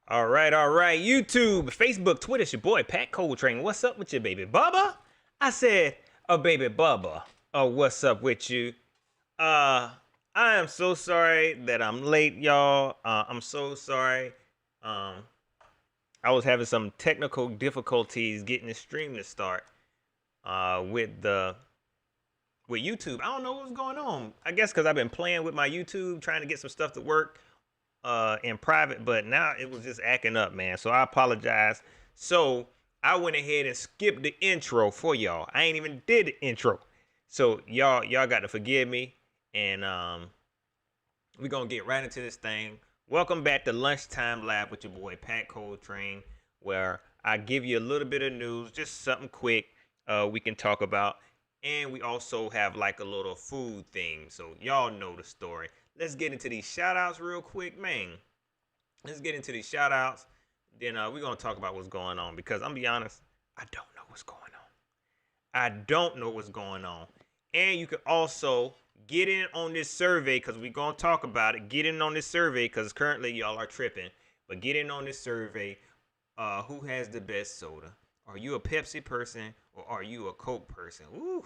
All right, YouTube, Facebook, Twitter, it's your boy Pat Coltrane. What's up with you, baby Bubba? I said, baby Bubba. Oh, what's up with you? I am so sorry that I'm late, y'all. I'm so sorry. Um, I was having some technical difficulties getting the stream to start. With YouTube. I don't know what's going on. I guess because I've been playing with my YouTube, trying to get some stuff to work in private, but now it was just acting up, man. So I apologize. So I went ahead and skipped the intro for y'all. I ain't even did the intro. So y'all got to forgive me. And we're gonna get right into this thing. Welcome back to Lunchtime Live with your boy Pat Coltrane, where I give you a little bit of news, just something quick we can talk about. And we also have like a little food thing. So y'all know the story. Let's get into these shout outs real quick, man. Let's get into these shout outs. Then we're going to talk about what's going on because I'm be honest, I don't know what's going on. I don't know what's going on. And you can also get in on this survey because we're going to talk about it. Get in on this survey because currently y'all are tripping. But get in on this survey. Who has the best soda? Are you a Pepsi person or are you a Coke person? Ooh,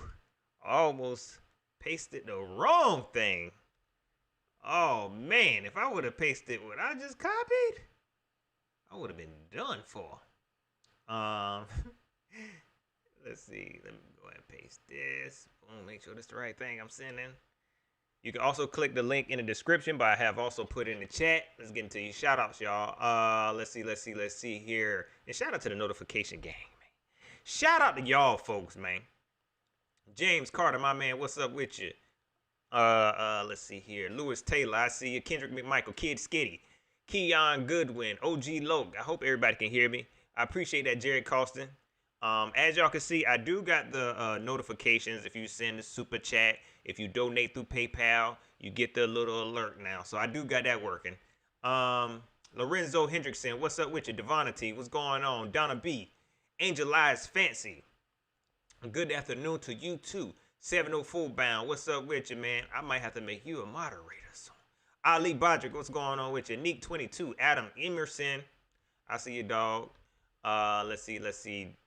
almost pasted the wrong thing. Oh man, if I would have pasted what I just copied, I would have been done for. Let's see. Let me go ahead and paste this. Boom, make sure this is the right thing I'm sending. You can also click the link in the description, but I have also put it in the chat. Let's get into these shout outs, y'all. Let's see here. And shout out to the notification gang, man. Shout out to y'all folks, man. James Carter, my man, what's up with you? Let's see here. Lewis Taylor, I see you. Kendrick McMichael, Kid Skitty, Keon Goodwin, OG Loke. I hope everybody can hear me. I appreciate that, Jared Costin. As y'all can see, I do got the notifications. If you send the super chat, if you donate through PayPal, you get the little alert now. So I do got that working. Lorenzo Hendrickson, what's up with you? Devonity, what's going on? Donna B, Angel Eyes Fancy. Good afternoon to you too. 704 bound, what's up with you, man? I might have to make you a moderator soon. Ali Bodrick, what's going on with you? Neek 22, Adam Emerson, I see you, dog. Let's see.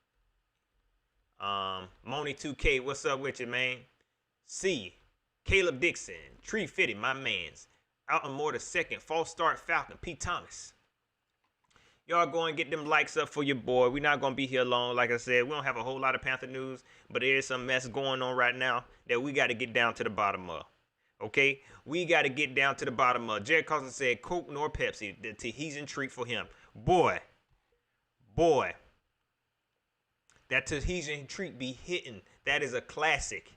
Moni 2K, what's up with you, man? C, Caleb Dixon, Tree Fitted, my man's. Alton Moore the second, false start Falcon, P. Thomas. Y'all go and get them likes up for your boy. We're not going to be here long. Like I said, we don't have a whole lot of Panther news, but there is some mess going on right now that we got to get down to the bottom of. Okay? We got to get down to the bottom of. Jared Carson said Coke nor Pepsi. The Tahitian treat for him. Boy. That Tahitian treat be hitting. That is a classic.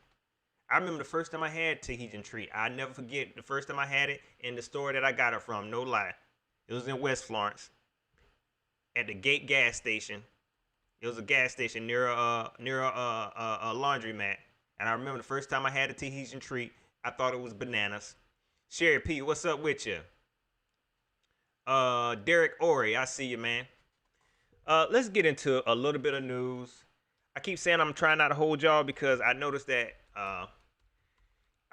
I remember the first time I had Tahitian treat. I never forget the first time I had it in the store that I got it from. No lie. It was in West Florence. At the Gate gas station. It was a gas station near a laundromat. And I remember the first time I had a Tahitian treat, I thought it was bananas. Sherry P, what's up with you? Derek Ori, I see you, man. Let's get into a little bit of news. I keep saying I'm trying not to hold y'all because I noticed that I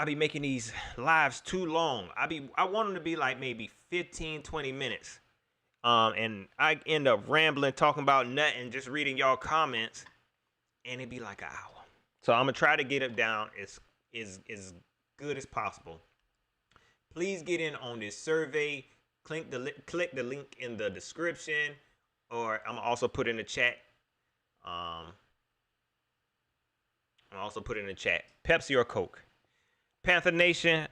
be making these lives too long. I want them to be like maybe 15, 20 minutes. And I end up rambling, talking about nothing, just reading y'all comments, and it'd be like an hour. So I'm gonna try to get it down as good as possible. Please get in on this survey. Click the link in the description, or I'm gonna also put in the chat. Pepsi or Coke? Panther Nation.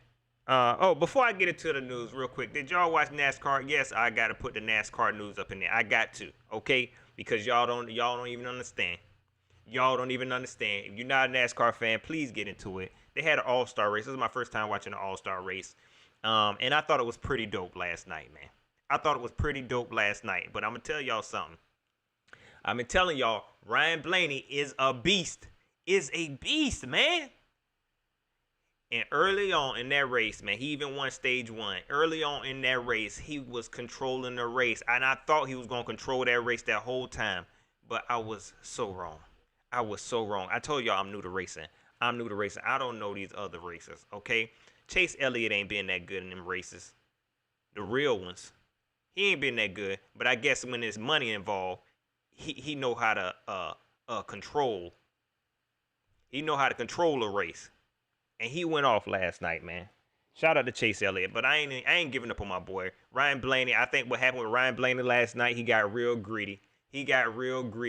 Before I get into the news real quick, did y'all watch NASCAR? Yes, I got to put the NASCAR news up in there. I got to, okay? Because y'all don't even understand. Y'all don't even understand. If you're not a NASCAR fan, please get into it. They had an all-star race. This is my first time watching an all-star race. And I thought it was pretty dope last night, man. But I'm going to tell y'all something. I've been telling y'all, Ryan Blaney is a beast. Man. And early on in that race, man, he even won stage 1. Early on in that race, he was controlling the race. And I thought he was going to control that race that whole time. But I was so wrong. I told y'all I'm new to racing. I don't know these other racers, okay? Chase Elliott ain't been that good in them races. The real ones. He ain't been that good. But I guess when there's money involved, he know how to control. He know how to control a race. And he went off last night, man. Shout out to Chase Elliott, but I ain't giving up on my boy Ryan Blaney. I think what happened with Ryan Blaney last night, he got real greedy. He didn't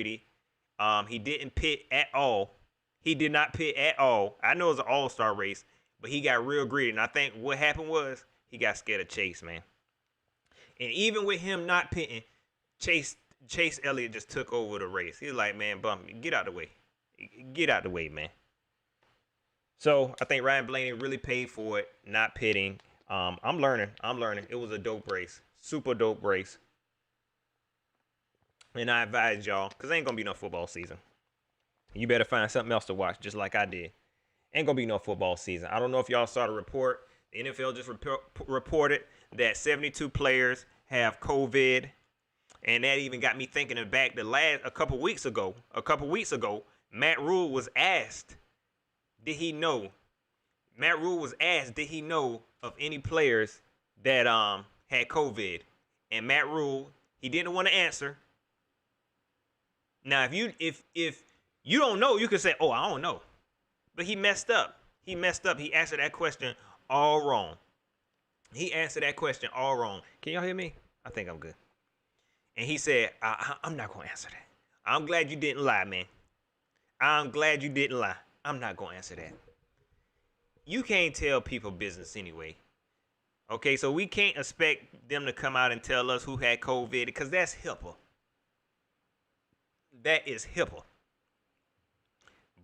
pit at all. He did not pit at all. I know it was an all-star race, but he got real greedy. And I think what happened was he got scared of Chase, man. And even with him not pitting, Chase Elliott just took over the race. He was like, man, bump me. Get out the way. Get out the way, man. So I think Ryan Blaney really paid for it, not pitting. I'm learning. It was a dope race. Super dope race. And I advise y'all, because ain't going to be no football season. You better find something else to watch, just like I did. Ain't going to be no football season. I don't know if y'all saw the report. The NFL just reported that 72 players have COVID. And that even got me thinking back a couple weeks ago, Matt Rule was asked, did he know? Matt Rule was asked, did he know of any players that had COVID? And Matt Rule, he didn't want to answer. Now, if you don't know, you could say, oh, I don't know. But he messed up. He answered that question all wrong. Can y'all hear me? I think I'm good. And he said, I'm not going to answer that. I'm glad you didn't lie, man. I'm glad you didn't lie. I'm not going to answer that. You can't tell people business anyway. Okay, so we can't expect them to come out and tell us who had COVID because that's HIPAA. That is HIPAA.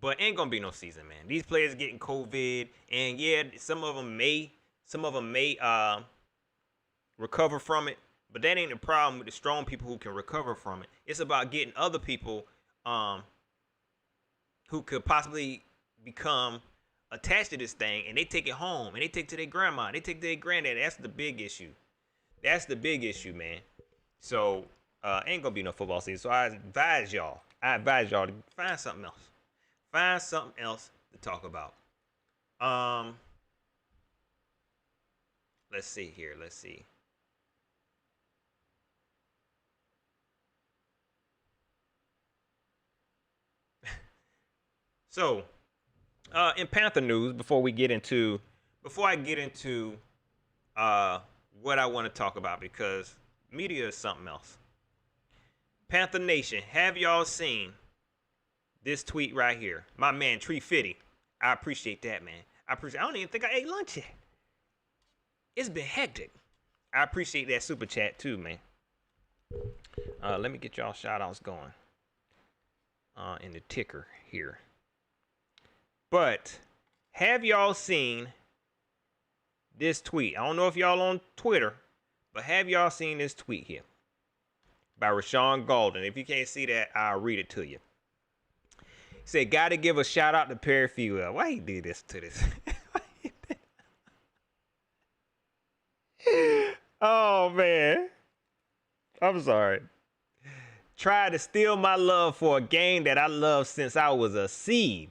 But ain't going to be no season, man. These players getting COVID, and yeah, some of them may recover from it, but that ain't the problem with the strong people who can recover from it. It's about getting other people who could possibly become attached to this thing, and they take it home, and they take it to their grandma, they take it to their granddad. That's the big issue. Man. So ain't gonna be no football season. So I advise y'all to find something else. Find something else to talk about. Let's see here. So, in Panther news, before I get into what I want to talk about, because media is something else. Panther Nation, have y'all seen this tweet right here? My man Tree Fitty. I appreciate that, man. I don't even think I ate lunch yet. It's been hectic. I appreciate that super chat too, man. Let me get y'all shout outs going in the ticker here. But have y'all seen this tweet? I don't know if y'all on Twitter, but have y'all seen this tweet here by Rashawn Golden? If you can't see that, I'll read it to you. He said, "Got to give a shout out to Perry Fewell." Why he did this to this? Oh man, I'm sorry. Tried to steal my love for a game that I love since I was a seed.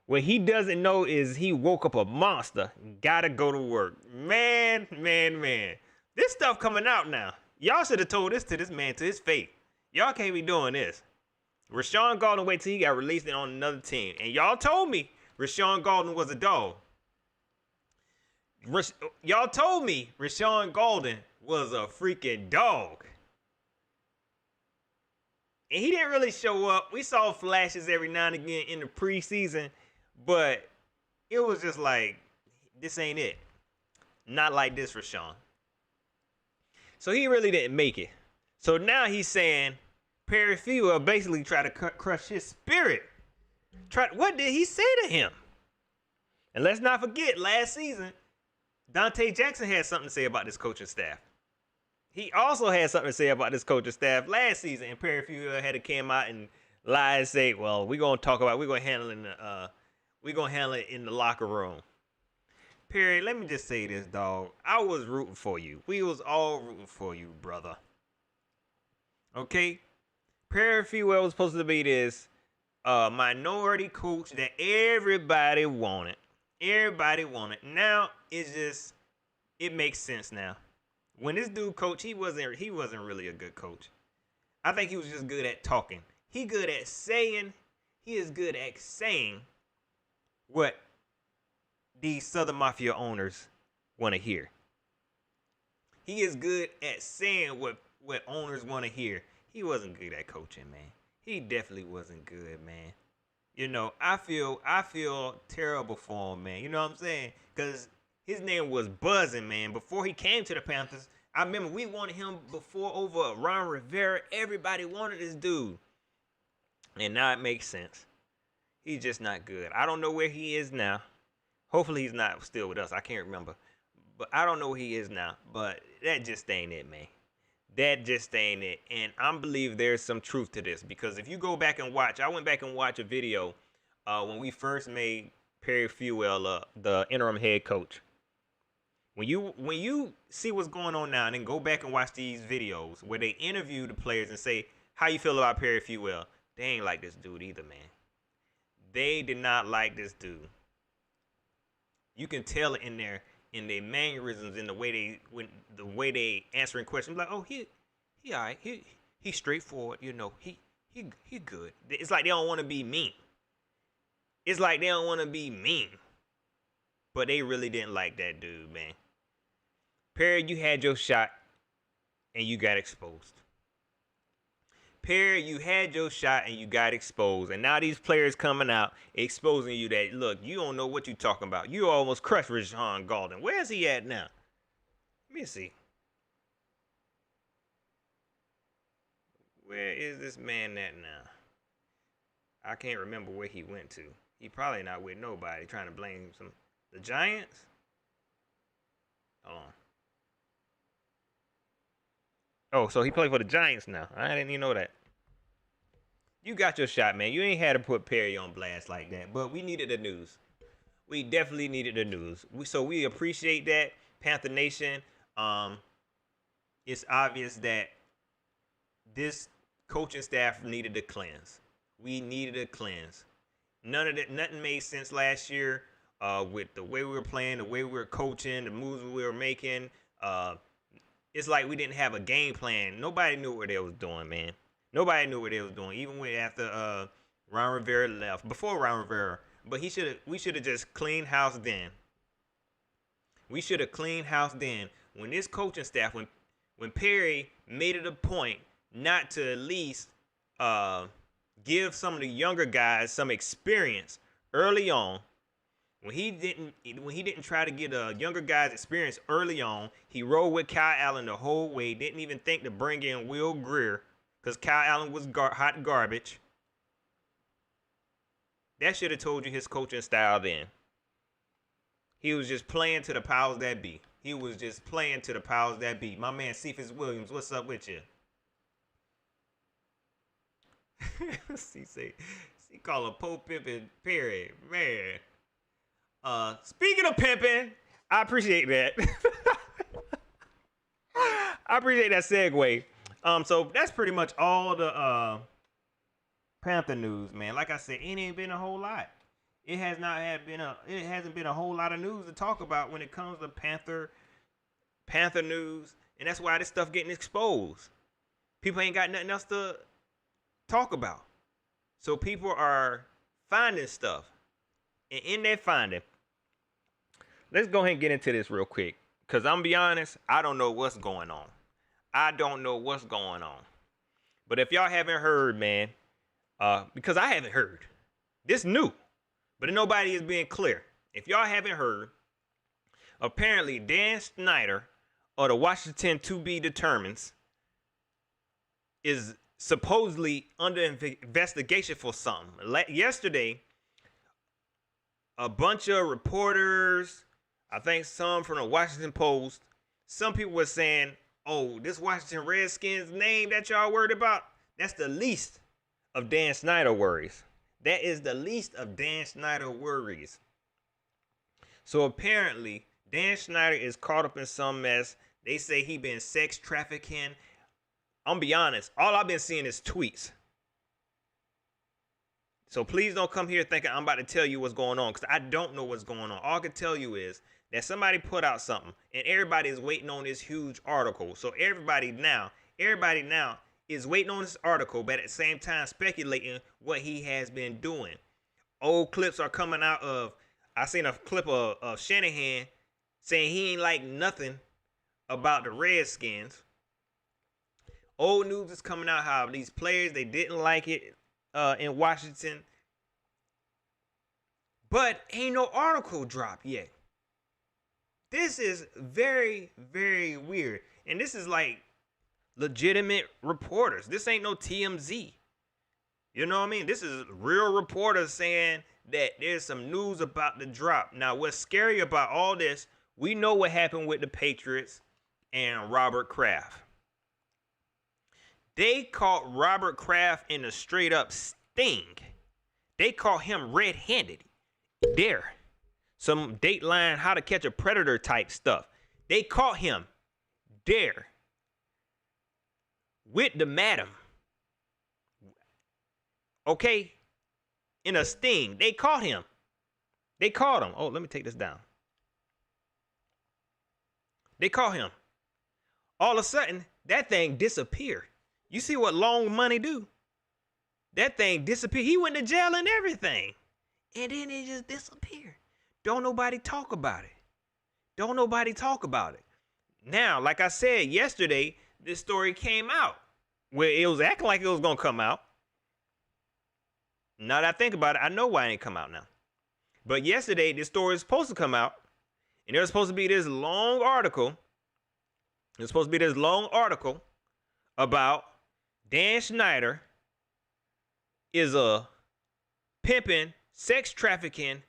What he doesn't know is he woke up a monster. Gotta go to work. Man. This stuff coming out now. Y'all should have told this to this man to his face. Y'all can't be doing this. Rashawn Golden wait till he got released on another team. And y'all told me Rashawn Golden was a dog. Y'all told me Rashawn Golden was a freaking dog. And he didn't really show up. We saw flashes every now and again in the preseason, but it was just like, this ain't it. Not like this, Rashawn. So he really didn't make it. So now he's saying Perry Fewell basically tried to crush his spirit. What did he say to him? And let's not forget, last season, Dante Jackson had something to say about this coaching staff. He also had something to say about this coaching staff last season, and Perry Fewell had to come out and lie and say, "Well, we're gonna handle it in the locker room." Perry, let me just say this, dog. I was rooting for you. We was all rooting for you, brother. Okay, Perry Fewell was supposed to be this minority coach that everybody wanted. Now it makes sense now. When this dude coach, he wasn't really a good coach. I think he was just good at talking. He good at saying. He is good at saying what these Southern Mafia owners want to hear. He is good at saying what owners want to hear. He wasn't good at coaching, man. He definitely wasn't good, man. You know, I feel terrible for him, man. You know what I'm saying? Because his name was buzzing, man. Before he came to the Panthers, I remember we wanted him before over Ron Rivera. Everybody wanted this dude. And now it makes sense. He's just not good. I don't know where he is now. Hopefully he's not still with us. I can't remember. But I don't know where he is now. But that just ain't it, man. That just ain't it. And I believe there's some truth to this. Because if you go back and watch, I went back and watched a video when we first made Perry Fewell the interim head coach. When you see what's going on now and then go back and watch these videos where they interview the players and say, how you feel about Perry Fewell? They ain't like this dude either, man. They did not like this dude. You can tell it in their mannerisms, in the way they answering questions. Like, oh, he all right. He's straightforward. You know, he good. It's like they don't want to be mean. It's like they don't want to be mean. But they really didn't like that dude, man. Perry, you had your shot, and you got exposed. Perry, you had your shot and you got exposed. And now these players coming out exposing you that, look, you don't know what you're talking about. You almost crushed Rashawn Golden. Where's he at now? Let me see. Where is this man at now? I can't remember where he went to. He probably not with nobody, trying to blame the Giants. Hold on. Oh, so he played for the Giants now. I didn't even know that. You got your shot, man. You ain't had to put Perry on blast like that. But we needed the news. We definitely needed the news. So we appreciate that, Panther Nation. It's obvious that this coaching staff needed a cleanse. We needed a cleanse. Nothing made sense last year with the way we were playing, the way we were coaching, the moves we were making. It's like we didn't have a game plan. Nobody knew what they was doing, man. Nobody knew what they was doing. Even after Ron Rivera left, before Ron Rivera, but we should have just cleaned house then. We should have cleaned house then. When this coaching staff, when Perry made it a point not to at least give some of the younger guys some experience early on. When he didn't try to get younger guys experience early on, he rolled with Kyle Allen the whole way. Didn't even think to bring in Will Grier because Kyle Allen was hot garbage. That should have told you his coaching style then. He was just playing to the powers that be. He was just playing to the powers that be. My man Cephas Williams, what's up with you? See, call him Pope Pimpin' Perry, man. Speaking of pimping, I appreciate that. I appreciate that segue. So that's pretty much all the Panther news, man. Like I said, it ain't been a whole lot. It hasn't been a whole lot of news to talk about when it comes to Panther news, and that's why this stuff getting exposed. People ain't got nothing else to talk about. So people are finding stuff. And in that finding, let's go ahead and get into this real quick. Because I'm going to be honest, I don't know what's going on. I don't know what's going on. But if y'all haven't heard, man, because I haven't heard. This new. But nobody is being clear. If y'all haven't heard, apparently Dan Snyder of the Washington To Be Determines is supposedly under investigation for something. Yesterday, a bunch of reporters, I think some from the Washington Post, some people were saying, oh, this Washington Redskins name that y'all worried about, that's the least of Dan Snyder worries. That is the least of Dan Snyder worries. So apparently, Dan Snyder is caught up in some mess. They say he been sex trafficking. I'm gonna be honest, all I've been seeing is tweets. So please don't come here thinking I'm about to tell you what's going on, because I don't know what's going on. All I can tell you is that somebody put out something and everybody is waiting on this huge article. So everybody now is waiting on this article, but at the same time speculating what he has been doing. Old clips are coming out of, I seen a clip of Shanahan saying he ain't like nothing about the Redskins. Old news is coming out how these players, they didn't like it in Washington. But ain't no article dropped yet. This is very, very weird. And this is like legitimate reporters. This ain't no TMZ. You know what I mean? This is real reporters saying that there's some news about the drop. Now, what's scary about all this, we know what happened with the Patriots and Robert Kraft. They caught Robert Kraft in a straight up sting. They caught him red-handed. There. Some Dateline How to Catch a Predator type stuff. They caught him there. With the madam. Okay? In a sting. They caught him. They caught him. Oh, let me take this down. They caught him. All of a sudden, that thing disappeared. You see what long money do? That thing disappeared. He went to jail and everything. And then it just disappeared. Don't nobody talk about it. Don't nobody talk about it. Now, like I said yesterday, this story came out where it was acting like it was going to come out. Now that I think about it, I know why it ain't come out now. But yesterday, this story was supposed to come out. And there was supposed to be this long article. There's supposed to be this long article about Dan Snyder is a pimping, sex trafficking,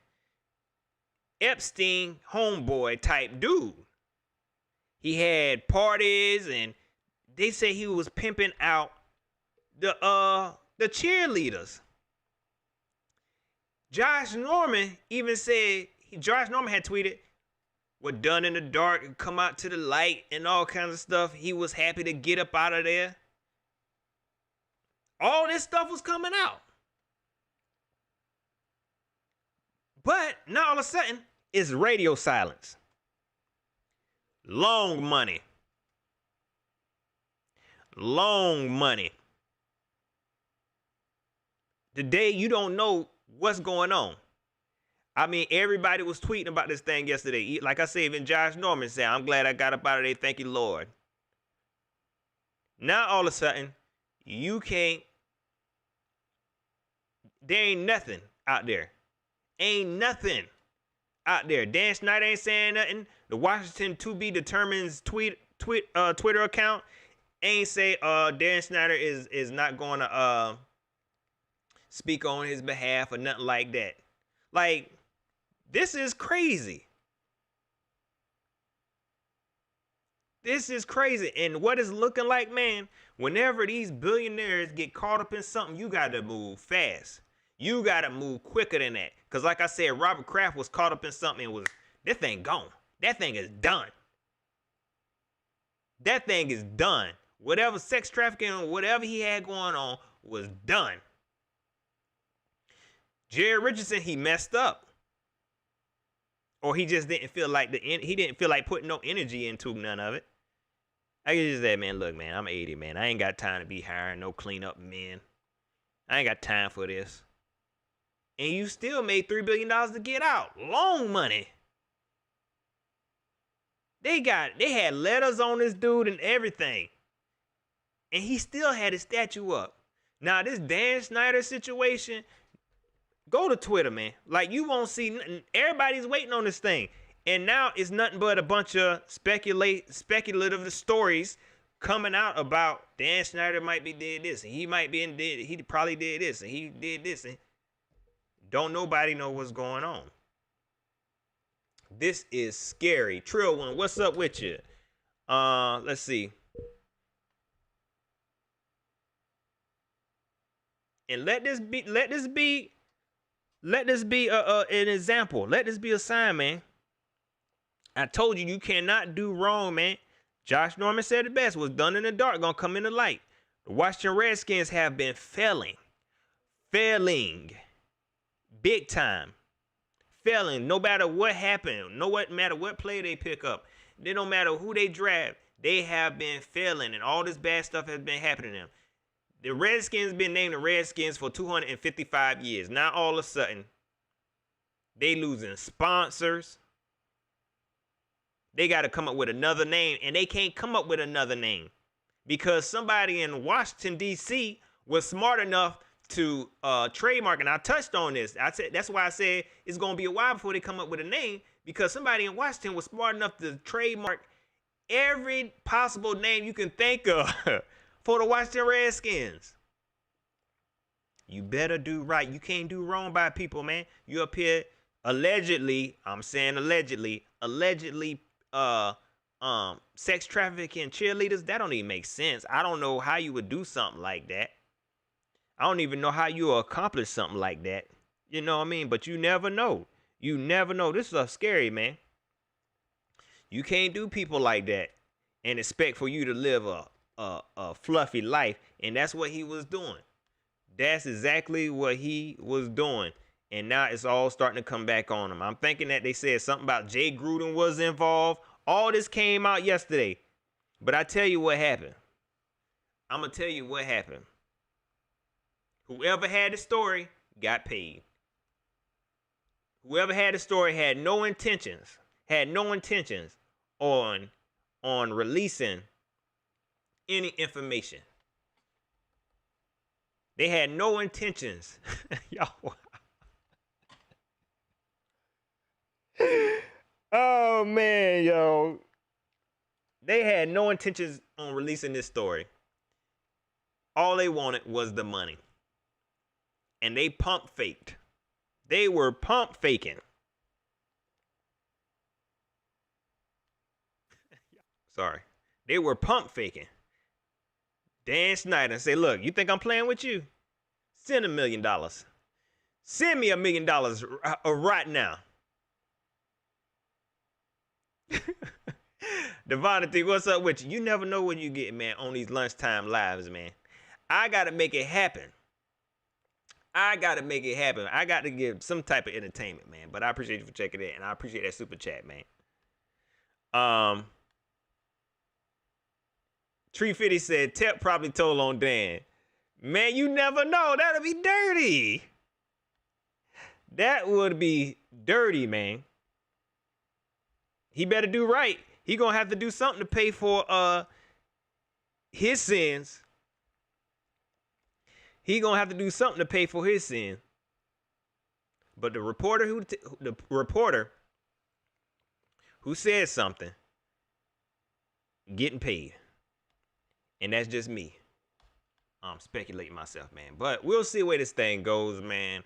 Epstein homeboy type dude. He had parties and they say he was pimping out the cheerleaders. Josh Norman even said, Josh Norman had tweeted, "What done in the dark and come out to the light," and all kinds of stuff. He was happy to get up out of there. All this stuff was coming out. But now all of a sudden, it's radio silence. Long money. Long money. Today, you don't know what's going on. I mean, everybody was tweeting about this thing yesterday. Like I said, even Josh Norman said, "I'm glad I got up out of there. Thank you, Lord." Now, all of a sudden, you can't. There ain't nothing out there. Ain't nothing out there. Dan Snyder ain't saying nothing. The Washington to be determines Twitter account ain't say Dan Snyder is not going to speak on his behalf or nothing like that. Like, this is crazy. This is crazy. And what it's looking like, man, whenever these billionaires get caught up in something, you got to move fast. You got to move quicker than that. Because like I said, Robert Kraft was caught up in something and this thing gone. That thing is done. That thing is done. Whatever sex trafficking or whatever he had going on was done. Jerry Richardson, he messed up. Or he just didn't feel like he didn't feel like putting no energy into none of it. I can just say, man, look, man, I'm 80, man. I ain't got time to be hiring no cleanup men. I ain't got time for this. And you still made $3 billion to get out. Long money. They had letters on this dude and everything. And he still had his statue up. Now, this Dan Snyder situation, go to Twitter, man. Like, you won't see nothing. Everybody's waiting on this thing. And now it's nothing but a bunch of speculative stories coming out about Dan Snyder might be did this, and he might be did. He probably did this, and he did this, and don't nobody know what's going on. This is scary. Trill One, what's up with you? Let's see. And let this be an example. Let this be a sign, man. I told you cannot do wrong, man. Josh Norman said it best. What's done in the dark gonna come in the light. The Washington Redskins have been failing. big time. Failing, no matter what happened, no matter what play they pick up, it don't matter who they draft, they have been failing, and all this bad stuff has been happening to them. The Redskins been named the Redskins for 255 years. Now all of a sudden, they losing sponsors. They got to come up with another name, and they can't come up with another name because somebody in Washington, D.C. was smart enough to trademark, and I touched on this. I said that's why I said it's gonna be a while before they come up with a name, because somebody in Washington was smart enough to trademark every possible name you can think of for the Washington Redskins. You better do right. You can't do wrong by people, man. You up here allegedly, I'm saying allegedly, sex trafficking cheerleaders. That don't even make sense. I don't know how you would do something like that. I don't even know how you accomplish something like that. You know what I mean? But you never know. You never know. This is scary, man. You can't do people like that and expect for you to live a fluffy life. And that's what he was doing. That's exactly what he was doing. And now it's all starting to come back on him. I'm thinking that they said something about Jay Gruden was involved. All this came out yesterday. But I tell you what happened. I'm going to tell you what happened. Whoever had the story got paid. Whoever had the story had no intentions on releasing any information. They had no intentions. Oh man, yo. They had no intentions on releasing this story. All they wanted was the money. And they pump faked. They were pump faking. Sorry. They were pump faking. Dan Snyder say, look, you think I'm playing with you? Send $1 million. Send me $1 million right now. Devontae, what's up with you? You never know what you get, man, on these lunchtime lives, man. I got to make it happen. I got to give some type of entertainment, man. But I appreciate you for checking it, and I appreciate that super chat, man. Tree Fitty said, Tep probably told on Dan. Man, you never know. That'll be dirty. That would be dirty, man. He better do right. He gonna have to do something to pay for his sins. He gonna have to do something to pay for his sin. But the reporter who said something, getting paid, and that's just me. I'm speculating myself, man. But we'll see where this thing goes, man.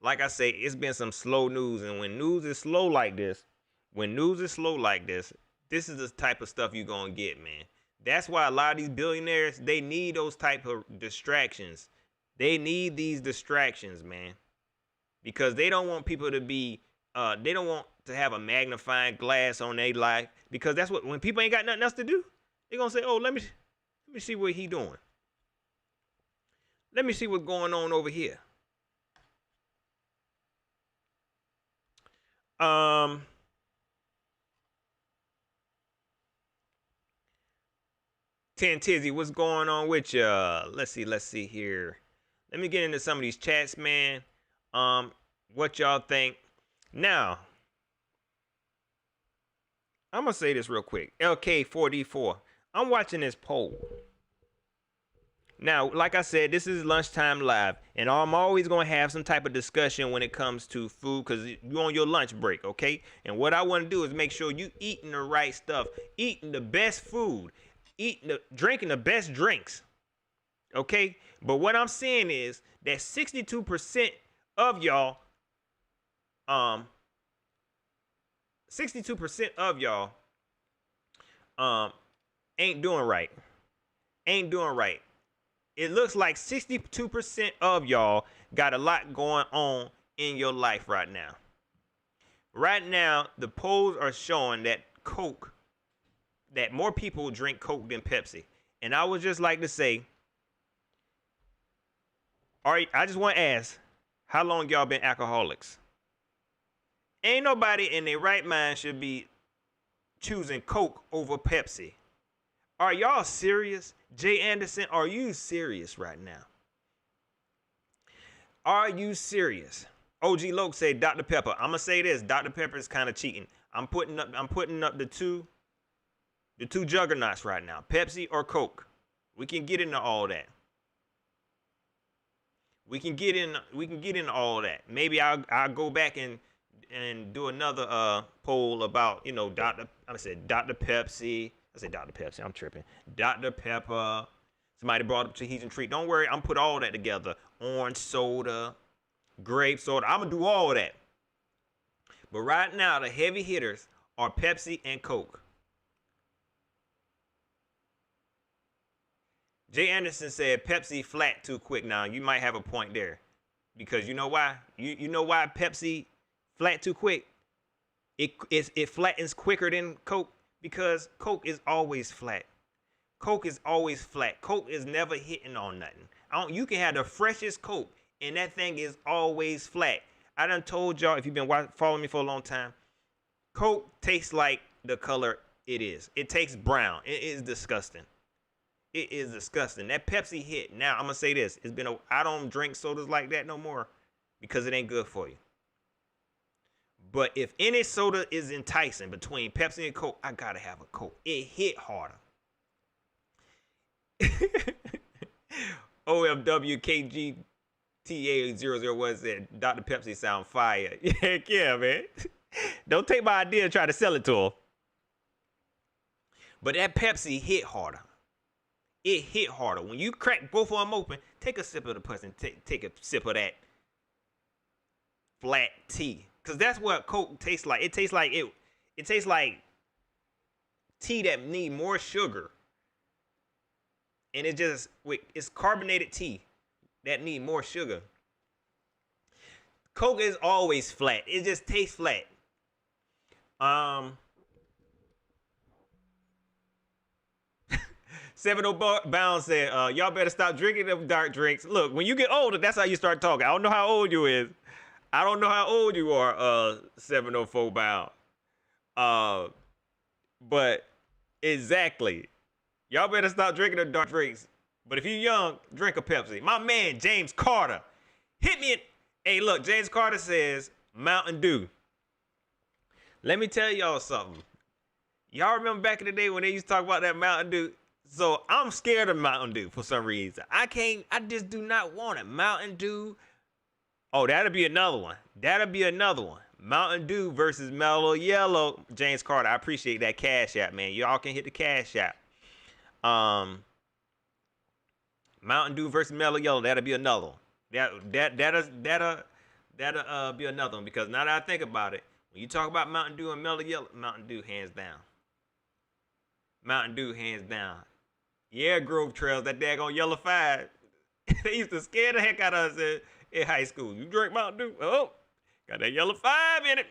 Like I say, it's been some slow news, and when news is slow like this, this is the type of stuff you're gonna get, man. That's why a lot of these billionaires, they need those type of distractions. They need these distractions, man, because they don't want people to be, they don't want to have a magnifying glass on their life, because that's what, when people ain't got nothing else to do, they're going to say, oh, let me see what he doing. Let me see what's going on over here. Ten Tizzy, what's going on with you? Let's see here. Let me get into some of these chats, man. What y'all think? Now, I'm going to say this real quick. LK4D4. I'm watching this poll. Now, like I said, this is Lunchtime Live, and I'm always going to have some type of discussion when it comes to food, because you're on your lunch break, okay? And what I want to do is make sure you eating the right stuff, eating the best food, drinking the best drinks, okay? But what I'm saying is that 62% of y'all, 62% of y'all, ain't doing right. It looks like 62% of y'all got a lot going on in your life right now. Right now, the polls are showing that that more people drink Coke than Pepsi. And I would just like to say, all right, I just want to ask, How long y'all been alcoholics? Ain't nobody in their right mind should be choosing Coke over Pepsi. Are y'all serious? Jay Anderson, are you serious right now? Are you serious? OG Loke said Dr. Pepper. I'm gonna say this: Dr. Pepper is kind of cheating. I'm putting up the two juggernauts right now: Pepsi or Coke. We can get into all that. We can get into all that. Maybe I'll go back and do another poll about, you know, Dr. Pepsi. I said Dr. Pepsi. I'm tripping. Dr. Pepper. Somebody brought up Cheese and Treat. Don't worry, I'm put all that together. Orange soda, grape soda. I'm gonna do all of that. But right now, the heavy hitters are Pepsi and Coke. Jay Anderson said Pepsi flat too quick. Now you might have a point there, because you know why? You know why Pepsi flat too quick? It flattens quicker than Coke, because Coke is always flat. Coke is always flat. Coke is never hitting on nothing. You can have the freshest Coke, and that thing is always flat. I done told y'all, if you've been following me for a long time, Coke tastes like the color it is. It tastes brown. It is disgusting. It is disgusting. That Pepsi hit. Now, I'm going to say this. I don't drink sodas like that no more, because it ain't good for you. But if any soda is enticing between Pepsi and Coke, I got to have a Coke. It hit harder. OFWKGTA001 said Dr. Pepsi sound fire. Heck yeah, man. Don't take my idea and try to sell it to her. But that Pepsi hit harder. It hit harder. When you crack both of them open, take a sip of the Pepsi and take a sip of that flat tea. Because that's what Coke tastes like. It tastes like it tastes like tea that need more sugar. And it's carbonated tea that need more sugar. Coke is always flat. It just tastes flat. 70 Bound said, y'all better stop drinking them dark drinks. Look, when you get older, that's how you start talking. I don't know how old you is. I don't know how old you are, 704 Bound. But exactly. Y'all better stop drinking the dark drinks. But if you're young, drink a Pepsi. My man, James Carter, hit me. Hey, look, James Carter says Mountain Dew. Let me tell y'all something. Y'all remember back in the day when they used to talk about that Mountain Dew? So I'm scared of Mountain Dew for some reason. I just do not want it. Mountain Dew. Oh, that'll be another one. Mountain Dew versus Mellow Yellow. James Carter, I appreciate that Cash App, man. Y'all can hit the Cash App. Mountain Dew versus Mellow Yellow. That'll be another one. That'll be another one, because now that I think about it, when you talk about Mountain Dew and Mellow Yellow, Mountain Dew hands down. Mountain Dew hands down. Yeah, Grove Trails, that daggone Yellow 5. They used to scare the heck out of us in high school. You drink Mountain Dew? Oh, got that Yellow 5 in it.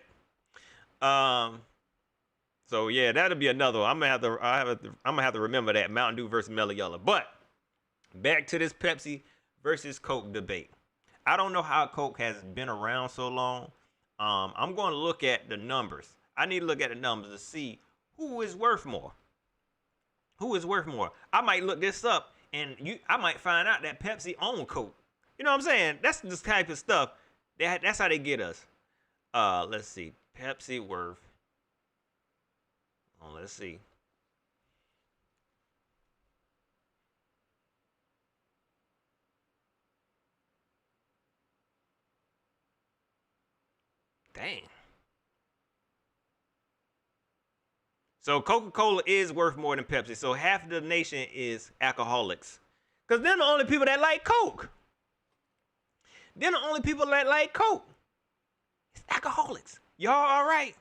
So yeah, that'll be another one. I'm gonna have to remember that Mountain Dew versus Mellow Yellow. But back to this Pepsi versus Coke debate. I don't know how Coke has been around so long. I'm going to look at the numbers. I need to look at the numbers to see who is worth more. Who is worth more? I might look this up, and I might find out that Pepsi own Coke. You know what I'm saying? That's the type of stuff. That's how they get us. Let's see. Pepsi worth. Oh, let's see. Dang. So Coca-Cola is worth more than Pepsi. So half of the nation is alcoholics. Because they're the only people that like Coke. They're the only people that like Coke. It's alcoholics. Y'all all right?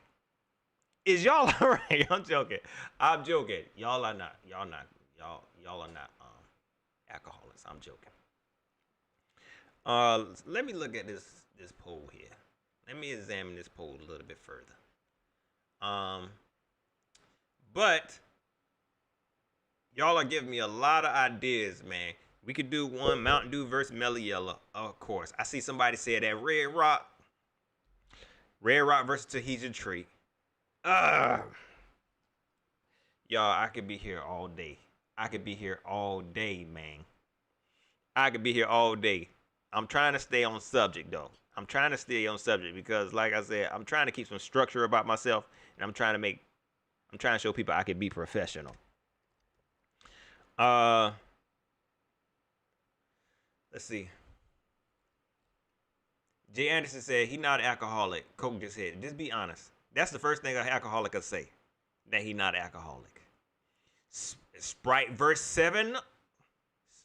Is y'all all right? I'm joking. I'm joking. Y'all are not. Y'all are not alcoholics. I'm joking. Let me look at this poll here. Let me examine this poll a little bit further. But y'all are giving me a lot of ideas, man. We could do one Mountain Dew versus Mellow Yellow, of course. I see somebody say that Red Rock versus Tahitian Tree. Y'all, I could be here all day. I could be here all day, man. I could be here all day. I'm trying to stay on subject, though. I'm trying to stay on subject because, like I said, I'm trying to keep some structure about myself, and I'm trying to show people I can be professional. Let's see. Jay Anderson said he not an alcoholic. Coke just hit. Just be honest. That's the first thing an alcoholic could say, that he not alcoholic. Sprite verse 7.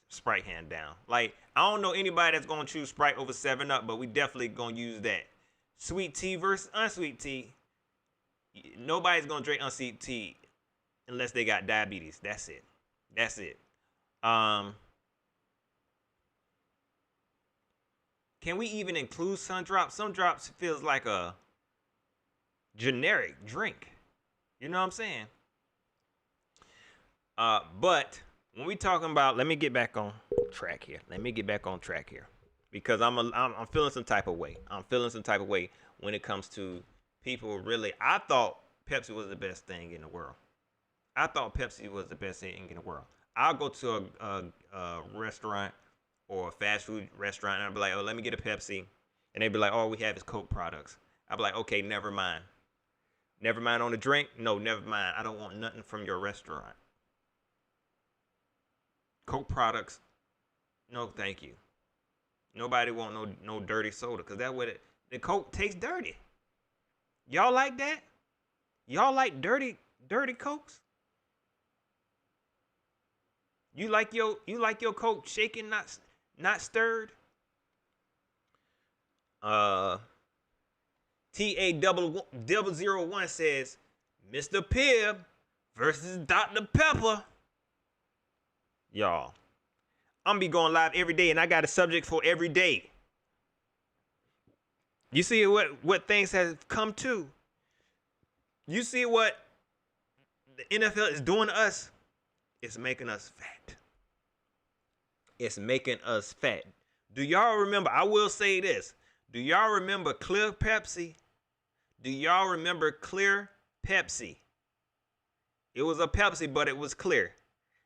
Sprite hand down. Like, I don't know anybody that's gonna choose Sprite over 7-Up, but we definitely gonna use that. Sweet tea versus unsweet tea. Nobody's gonna drink unsweet tea unless they got diabetes. That's it. That's it. Can we even include Sun Drops? Sun Drops feels like a generic drink. You know what I'm saying? But when we talking about, let me get back on track here. Because I'm feeling some type of way. I'm feeling some type of way when it comes to people really. I thought Pepsi was the best thing in the world. I'll go to a restaurant or a fast food restaurant and I'll be like, oh, let me get a Pepsi. And they'd be like, all we have is Coke products. I'll be like, okay, never mind. Never mind on the drink? No, never mind. I don't want nothing from your restaurant. Coke products? No, thank you. Nobody want no dirty soda because that what the Coke tastes dirty. Y'all like that? Y'all like dirty Cokes? You like your Coke shaken, not stirred? TA001 says Mr. Pibb versus Dr. Pepper. Y'all, I'm be going live every day and I got a subject for every day. You see what things have come to. You see what the NFL is doing to us. It's making us fat. It's making us fat. Do y'all remember? I will say this. Do y'all remember Clear Pepsi? Do y'all remember Clear Pepsi? It was a Pepsi, but it was clear.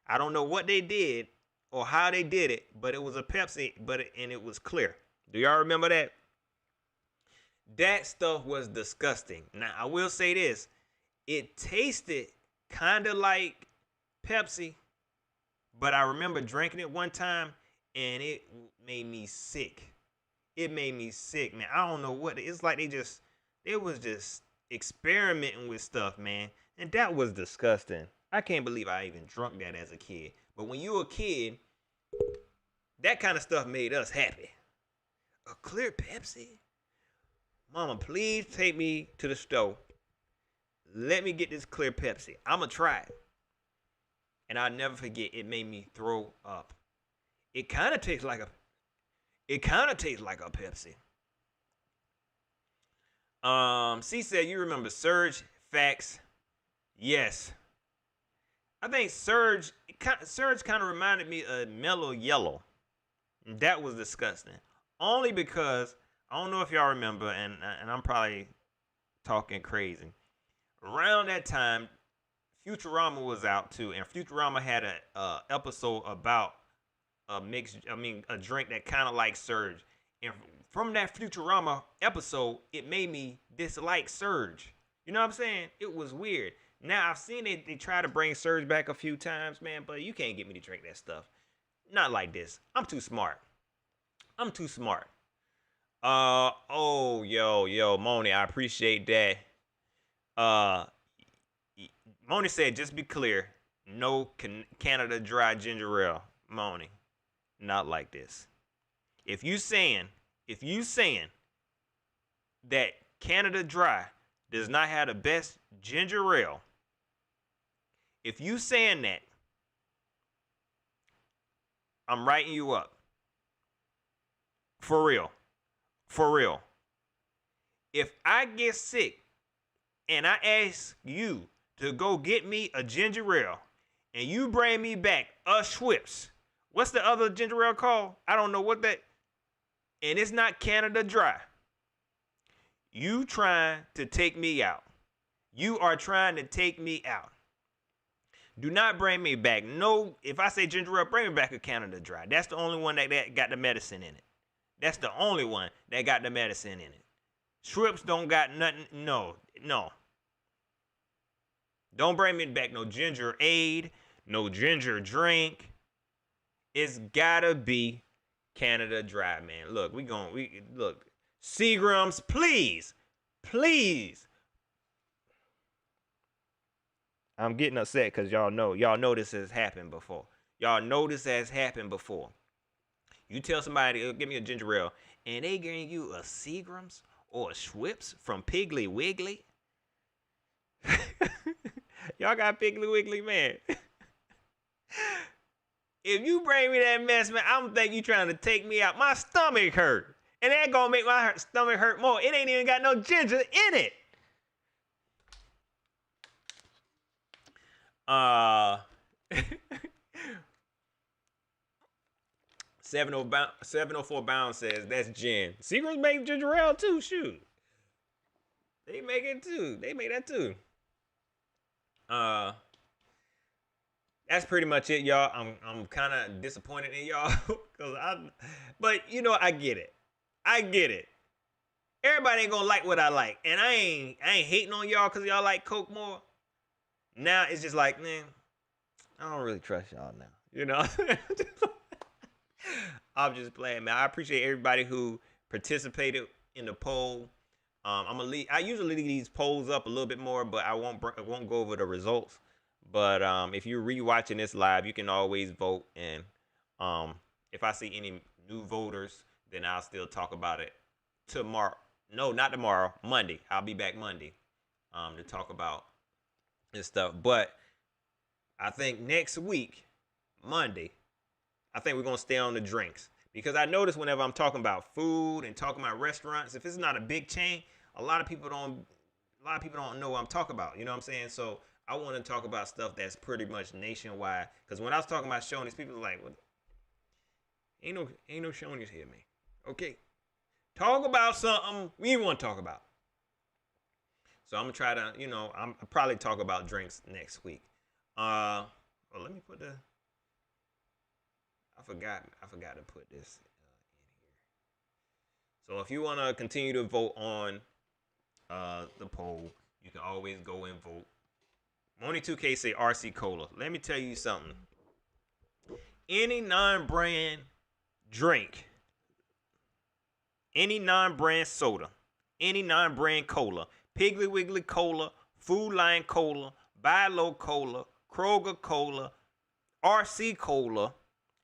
I don't know what they did or how they did it, but it was a Pepsi, and it was clear. Do y'all remember that? That stuff was disgusting. Now, I will say this. It tasted kind of like Pepsi, but I remember drinking it one time, and it made me sick. It made me sick, man. I don't know what. It's like they was just experimenting with stuff, man. And that was disgusting. I can't believe I even drunk that as a kid. But when you were a kid, that kind of stuff made us happy. A Clear Pepsi? Mama, please take me to the store. Let me get this Clear Pepsi. I'm going to try it. And I'll never forget, it made me throw up. It kind of tastes like a Pepsi. C said, you remember Surge? Facts. Yes. I think Surge kind of reminded me of Mellow Yellow. That was disgusting. Only because, I don't know if y'all remember, and I'm probably talking crazy. Around that time, Futurama was out too, and Futurama had a episode about a drink that kind of like Surge. And from that Futurama episode, it made me dislike Surge. You know what I'm saying? It was weird. Now, I've seen they try to bring Surge back a few times, man, but you can't get me to drink that stuff. Not like this. I'm too smart. Yo, Moni, I appreciate that. Moni said, just be clear, no Canada Dry ginger ale. Moni, not like this. If you saying that Canada Dry does not have the best ginger ale, if you saying that, I'm writing you up. For real. If I get sick and I ask you to go get me a ginger ale and you bring me back a Schweppes What's the other ginger ale called? I don't know what that. And it's not Canada Dry. You trying to take me out. You are trying to take me out. Do not bring me back. No, if I say ginger ale, bring me back a Canada Dry. That's the only one that got the medicine in it. That's the only one that got the medicine in it. Schweppes don't got nothing. No. Don't bring me back no ginger aid, no ginger drink. It's gotta be Canada Dry, man. Look, look. Seagrams, please. I'm getting upset because y'all know this has happened before. You tell somebody, give me a ginger ale, and they giving you a Seagrams or a Schweppes from Piggly Wiggly. Y'all got Piggly Wiggly, man. If you bring me that mess, man, I'm think you trying to take me out. My stomach hurt. And that gonna make my stomach hurt more. It ain't even got no ginger in it. 704 Bound says that's gin. Seagram's make ginger ale too. Shoot, they make it too. They make that too. That's pretty much it, y'all. I'm kind of disappointed in y'all but you know, I get it. Everybody ain't gonna like what I like, and I ain't hating on y'all because y'all like Coke more. Now it's just like, man, I don't really trust y'all now. You know, I'm just playing, man. I appreciate everybody who participated in the poll. I usually leave these polls up a little bit more, but I won't go over the results. But if you're rewatching this live, you can always vote, and if I see any new voters, then I'll still talk about it tomorrow. No, not tomorrow. Monday. I'll be back Monday to talk about this stuff. But I think next week, Monday, I think we're gonna stay on the drinks, because I notice whenever I'm talking about food and talking about restaurants, if it's not a big chain, a lot of people don't know what I'm talking about. You know what I'm saying? So I want to talk about stuff that's pretty much nationwide. Because when I was talking about Shoney's, people were like, "What? Ain't no Shoney's here, man." Okay, talk about something we want to talk about. So I'm gonna try to, I'm probably talk about drinks next week. Well, let me put I forgot to put this in here. So if you want to continue to vote on the poll, you can always go and vote. Moni2K say RC Cola. Let me tell you something. Any non-brand drink, any non-brand soda, any non-brand cola, Piggly Wiggly Cola, Food Line Cola, Buy Low Cola, Kroger Cola, RC Cola,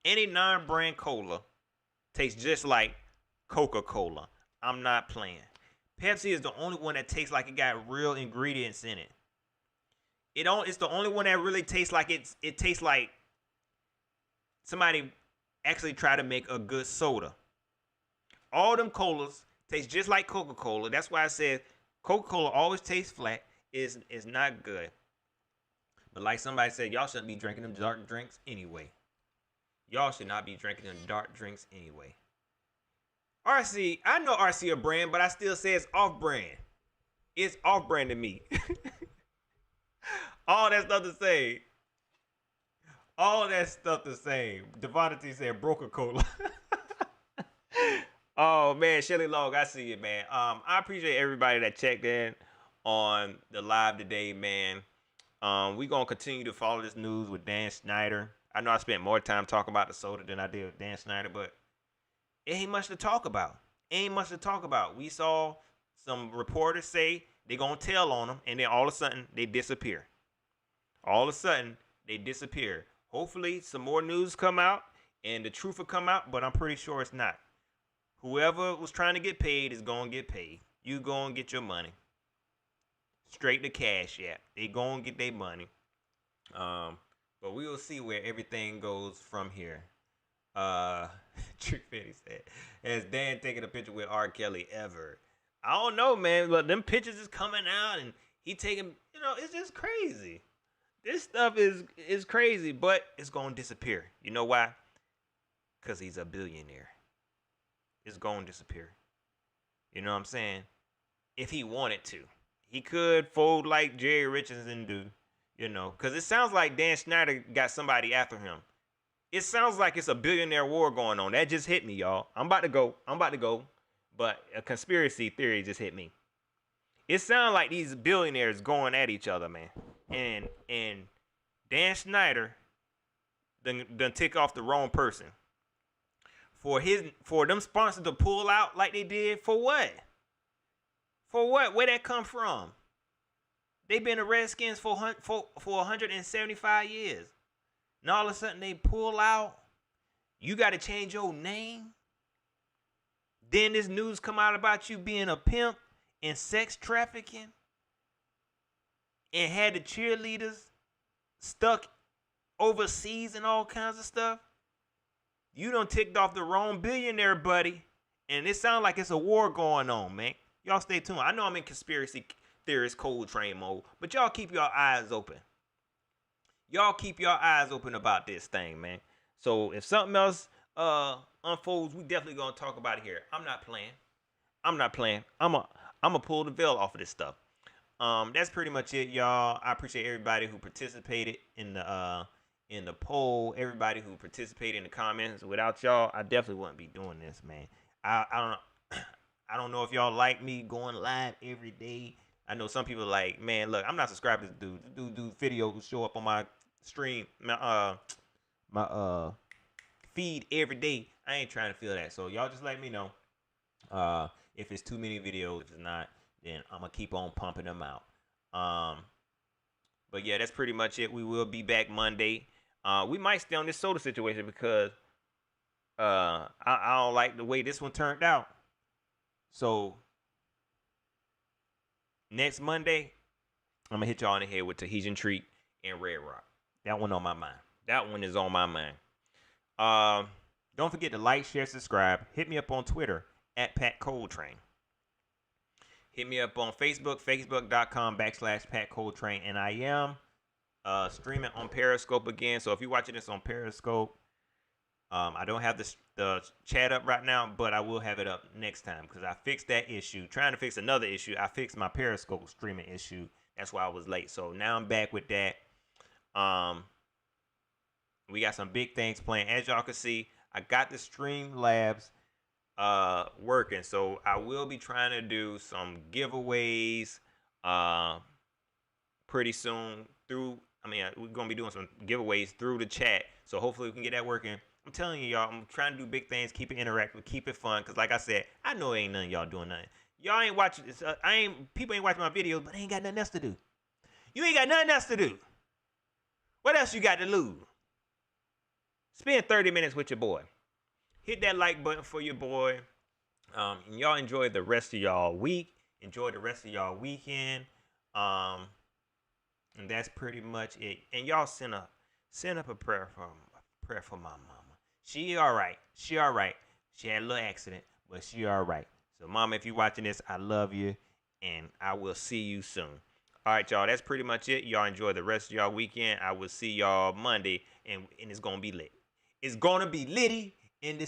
any non-brand cola tastes just like Coca-Cola. I'm not playing. Pepsi is the only one that tastes like it got real ingredients in it. It's the only one that really tastes like it tastes like somebody actually tried to make a good soda. All them colas taste just like Coca-Cola. That's why I said Coca-Cola always tastes flat. Is not good. But like somebody said, y'all shouldn't be drinking them dark drinks anyway. Y'all should not be drinking them dark drinks anyway. RC, I know RC a brand, but I still say it's off-brand. It's off-brand to me. All that stuff the same. Devontae said Broca-Cola. Oh, man. Shelly Long, I see it, man. I appreciate everybody that checked in on the live today, man. We're going to continue to follow this news with Dan Snyder. I know I spent more time talking about the soda than I did with Dan Snyder, but it ain't much to talk about. We saw some reporters say they're going to tell on them, and then all of a sudden, they disappear. Hopefully, some more news come out, and the truth will come out, but I'm pretty sure it's not. Whoever was trying to get paid is going to get paid. You going to get your money. Straight to Cash App. They going to get their money. But we will see where everything goes from here. Trick Fetty said, has Dan taken a picture with R. Kelly ever? I don't know, man, but them pictures is coming out and he taking, it's just crazy. This stuff is crazy, but it's going to disappear. You know why? because he's a billionaire. It's going to disappear. You know what I'm saying? If he wanted to, he could fold like Jerry Richardson do. You know, because it sounds like Dan Snyder got somebody after him. It sounds like it's a billionaire war going on. That just hit me, y'all. I'm about to go. But a conspiracy theory just hit me. It sounds like these billionaires going at each other, man. And Dan Snyder done tick off the wrong person. For them sponsors to pull out like they did, for what? For what? Where that come from? They've been the Redskins for 175 years. And all of a sudden they pull out. You got to change your name. Then this news come out about you being a pimp and sex trafficking. And had the cheerleaders stuck overseas and all kinds of stuff. You done ticked off the wrong billionaire, buddy. And it sounds like it's a war going on, man. Y'all stay tuned. I know I'm in conspiracy theorist cold train mode, but y'all keep your eyes open. Y'all keep your eyes open about this thing, man. So if something else unfolds, we definitely gonna talk about it here. I'm not playing. I'm gonna pull the veil off of this stuff. That's pretty much it, y'all. I appreciate everybody who participated in the poll. Everybody who participated in the comments. Without y'all, I definitely wouldn't be doing this, man. I don't know if y'all like me going live every day. I know some people are like, man, look, I'm not subscribed to this dude. This dude do videos show up on my stream, my feed every day. I ain't trying to feel that. So y'all just let me know. If it's too many videos, if it's not, then I'm gonna keep on pumping them out. But yeah, that's pretty much it. We will be back Monday. We might stay on this soda situation because I don't like the way this one turned out. So next Monday, I'm gonna hit y'all in the head with Tahitian Treat and Red Rock. That one on my mind. That one is on my mind. Don't forget to like, share, subscribe. Hit me up on Twitter at Pat Coltrane. Hit me up on Facebook, facebook.com/Pat Coltrane. And I am streaming on Periscope again. So if you're watching this on Periscope, I don't have the chat up right now, but I will have it up next time because I fixed that issue. Trying to fix another issue. I fixed my Periscope streaming issue. That's why I was late. So now I'm back with that. We got some big things planned. As y'all can see, I got the Streamlabs working. So I will be trying to do some giveaways pretty soon we're going to be doing some giveaways through the chat. So hopefully we can get that working. I'm telling you, y'all, I'm trying to do big things, keep it interactive, keep it fun. Because like I said, I know ain't none of y'all doing nothing. Y'all ain't watching this. People ain't watching my videos, but they ain't got nothing else to do. You ain't got nothing else to do. What else you got to lose? Spend 30 minutes with your boy. Hit that like button for your boy. And y'all enjoy the rest of y'all week. Enjoy the rest of y'all weekend. And that's pretty much it. And y'all send up a prayer for my mama. She all right. She all right. She had a little accident, but she all right. So, mama, if you're watching this, I love you, and I will see you soon. All right, y'all, that's pretty much it. Y'all enjoy the rest of y'all weekend. I will see y'all Monday, and it's going to be lit. It's going to be litty in this